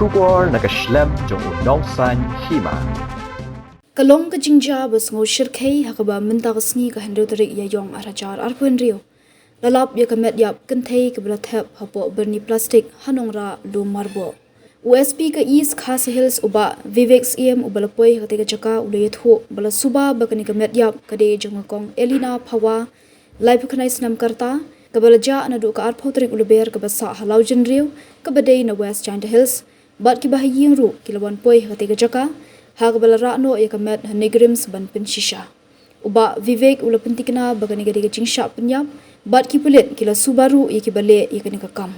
Shubor nakaslem jong unong san Hima. Kalong ka jingja bas ngo shirkei hakaba minta kasni ka hendro tarik ya yong arajar arpun rio. Lalap ya ka Metïap kentei ka Metïap Hapoh Byrni plastik Nongrah lu marbo. USP ka East Khas Hills uba Vivek EM ubalapoi ka tega jaka ulay thu bala suba bakani ka Metïap ka de jong kong Elina Pawa live kanais nam karta ka balaja na du ka arpau tarik ulaber ka basa halau jen rio ka badai na West China Hills bat ki bahaying ru kilawan poi ka tega jaka Hagbala rakno ya kamet negrims ban pensisha. Uba Vivek ula pentikna bagani gadi gacing syak penyap bat ki pelit kila subaru ya ki balik ya kini kakam.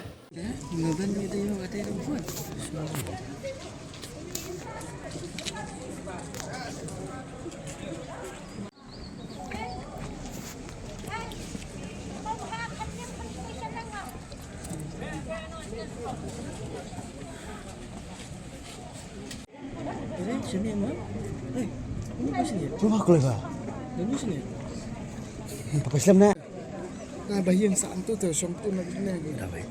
Sini mah, ini sini. Rumah aku lah. Ini sini. Apa Islam nak? Nah, bayi yang saat tu song tu nak ni. Dah baik.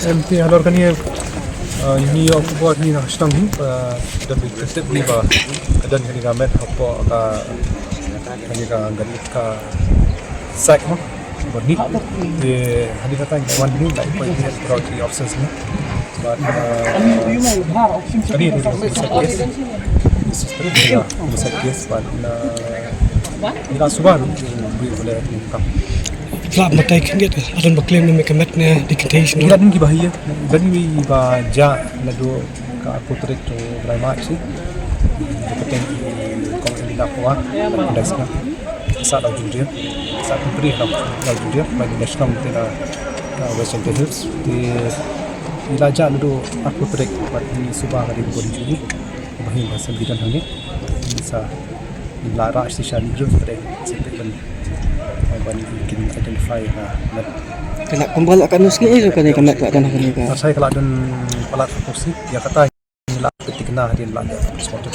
MP halor kan ye New York buat ni nak stang ni dan berkesip ni bah dan kini kami Hapoh kani gani ka sak mah buat ni di hari kata yang one ni tak boleh lihat property options ni. But tadi itu sistem dia sakit but ila subah boleh nikah. Kelab matai kengit adan baklaim na mekamet na dictation. Ila din gibahia bani ba ja na do ka portrait to primat si kepen kong ila kuah dasna sa lau judria sa kupri lau judria bagi national tena Western Hills di ila ja na do portrait but ni subah kali bodi judi bahin bahasa bidan hangi sa ila ra si shani group pada sepen bani bikin identify na Kena kembali akan nuski itu kan ikan nak akan hari ka. saya kalau dan pelat kursi dia kata ila ketikna hari la sport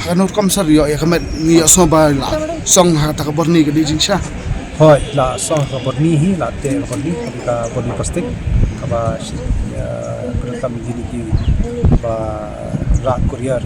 Kanur kam sar yo ya kamet ni so ba la song ha ta Byrni ke dijing sha. hoi la song ka Byrni hi la te Byrni ka Byrni plastik kaba ya pertama gini ki ba rak courier